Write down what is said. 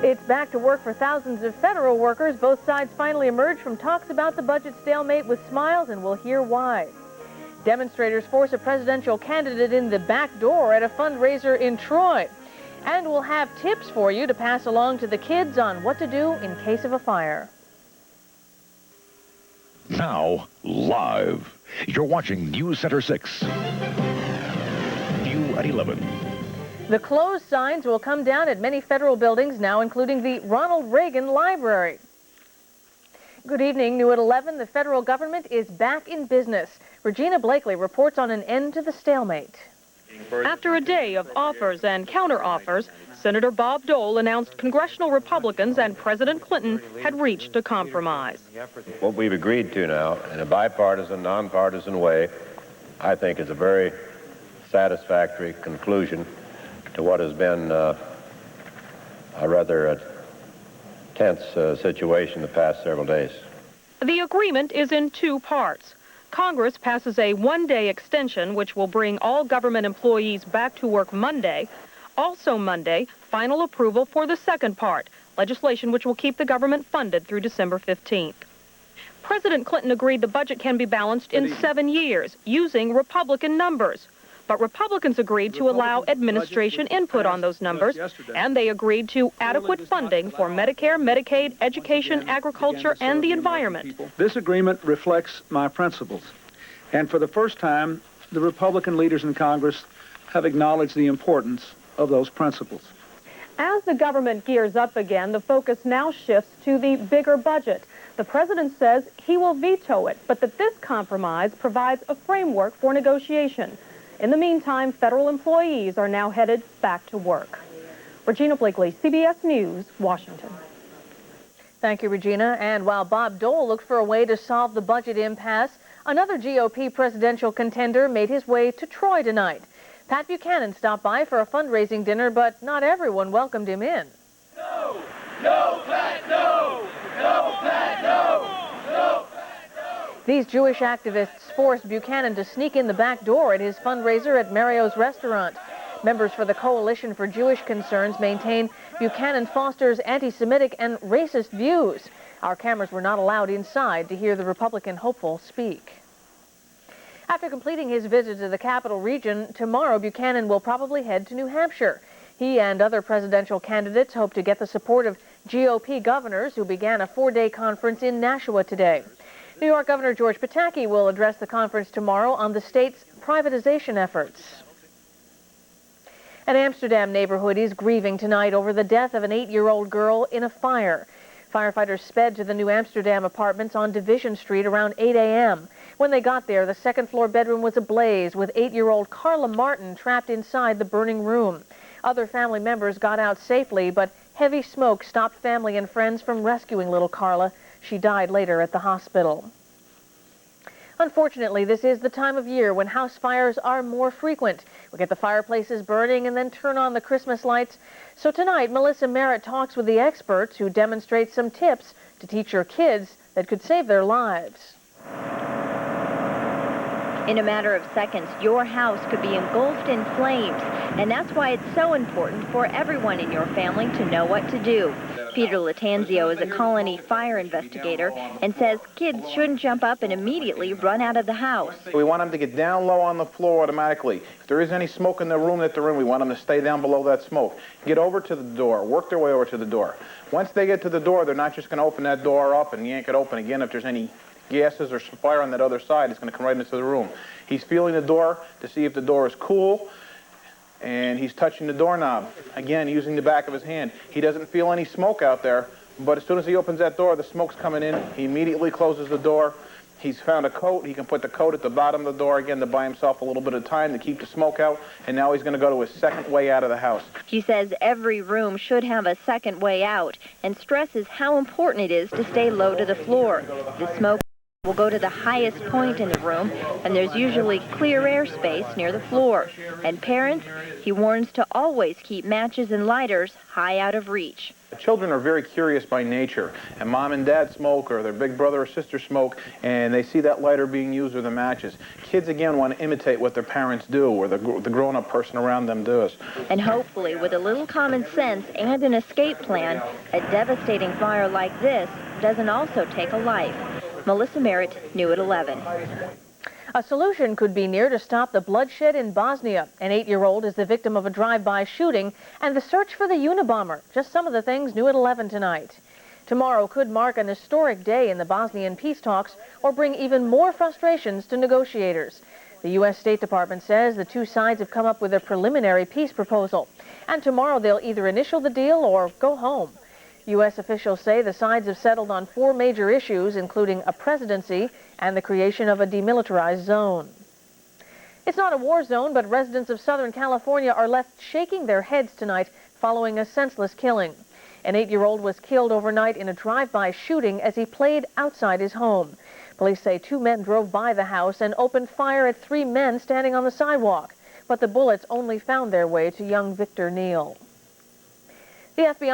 It's back to work for thousands of federal workers. Both sides finally emerged from talks about the budget stalemate with smiles, and we'll hear why. Demonstrators force a presidential candidate in the back door at a fundraiser in Troy. And we'll have tips for you to pass along to the kids on what to do in case of a fire. Now, live. You're watching News Center 6. New at 11. The closed signs will come down at many federal buildings now, including the Ronald Reagan Library. Good evening. New at 11, the federal government is back in business. Regina Blakely reports on an end to the stalemate. After a day of offers and counteroffers, Senator Bob Dole announced congressional Republicans and President Clinton had reached a compromise. What we've agreed to now, in a bipartisan, nonpartisan way, I think is a very satisfactory conclusion to what has been a rather tense situation the past several days. The agreement is in two parts. Congress passes a one-day extension, which will bring all government employees back to work Monday. Also Monday, final approval for the second part, legislation which will keep the government funded through December 15th. President Clinton agreed the budget can be balanced in 7 years using Republican numbers. But Republicans agreed to allow administration input on those numbers, and they agreed to adequate funding for Medicare, Medicaid, education, agriculture, and the environment. This agreement reflects my principles, and for the first time, the Republican leaders in Congress have acknowledged the importance of those principles. As the government gears up again, the focus now shifts to the bigger budget. The president says he will veto it, but that this compromise provides a framework for negotiation. In the meantime, federal employees are now headed back to work. Regina Blakely, CBS News, Washington. Thank you, Regina. And while Bob Dole looked for a way to solve the budget impasse, another GOP presidential contender made his way to Troy tonight. Pat Buchanan stopped by for a fundraising dinner, but not everyone welcomed him in. No! No, Pat, no! No, Pat, no! No, Pat, no! These Jewish activists forced Buchanan to sneak in the back door at his fundraiser at Mario's restaurant. Members for the Coalition for Jewish Concerns maintain Buchanan fosters anti-Semitic and racist views. Our cameras were not allowed inside to hear the Republican hopeful speak. After completing his visit to the capital region, tomorrow Buchanan will probably head to New Hampshire. He and other presidential candidates hope to get the support of GOP governors who began a 4-day conference in Nashua today. New York Governor George Pataki will address the conference tomorrow on the state's privatization efforts. An Amsterdam neighborhood is grieving tonight over the death of an 8-year-old girl in a fire. Firefighters sped to the New Amsterdam apartments on Division Street around 8 a.m. When they got there, the second-floor bedroom was ablaze, with 8-year-old Carla Martin trapped inside the burning room. Other family members got out safely, but heavy smoke stopped family and friends from rescuing little Carla. She died later at the hospital. Unfortunately, this is the time of year when house fires are more frequent. We get the fireplaces burning and then turn on the Christmas lights. So tonight, Melissa Merritt talks with the experts who demonstrate some tips to teach your kids that could save their lives. In a matter of seconds, your house could be engulfed in flames, and that's why it's so important for everyone in your family to know what to do. Peter Latanzio is a Colony fire investigator and says kids shouldn't jump up and immediately run out of the house. We want them to get down low on the floor automatically. If there is any smoke in the room that they're in, we want them to stay down below that smoke. Get over to the door, work their way over to the door. Once they get to the door, they're not just going to open that door up and yank it open again. If there's any gases or some fire on that other side, it's going to come right into the room. He's feeling the door to see if the door is cool, and he's touching the doorknob, again, using the back of his hand. He doesn't feel any smoke out there, but as soon as he opens that door, the smoke's coming in. He immediately closes the door. He's found a coat. He can put the coat at the bottom of the door again to buy himself a little bit of time to keep the smoke out, and now he's going to go to his second way out of the house. She says every room should have a second way out and stresses how important it is to stay low to the floor. The smoke Will go to the highest point in the room, and there's usually clear airspace near the floor. And parents, he warns to always keep matches and lighters high out of reach. Children are very curious by nature, and mom and dad smoke, or their big brother or sister smoke, and they see that lighter being used or the matches. Kids, again, want to imitate what their parents do or the grown-up person around them does. And hopefully, with a little common sense and an escape plan, a devastating fire like this doesn't also take a life. Melissa Merritt, New at 11. A solution could be near to stop the bloodshed in Bosnia. An 8-year-old is the victim of a drive-by shooting, and the search for the Unabomber. Just some of the things new at 11 tonight. Tomorrow could mark an historic day in the Bosnian peace talks or bring even more frustrations to negotiators. The U.S. State Department says the two sides have come up with a preliminary peace proposal, and tomorrow they'll either initial the deal or go home. U.S. officials say the sides have settled on 4 major issues, including a presidency and the creation of a demilitarized zone. It's not a war zone, but residents of Southern California are left shaking their heads tonight following a senseless killing. An 8-year-old was killed overnight in a drive-by shooting as he played outside his home. Police say 2 men drove by the house and opened fire at 3 men standing on the sidewalk, but the bullets only found their way to young Victor Neal. The FBI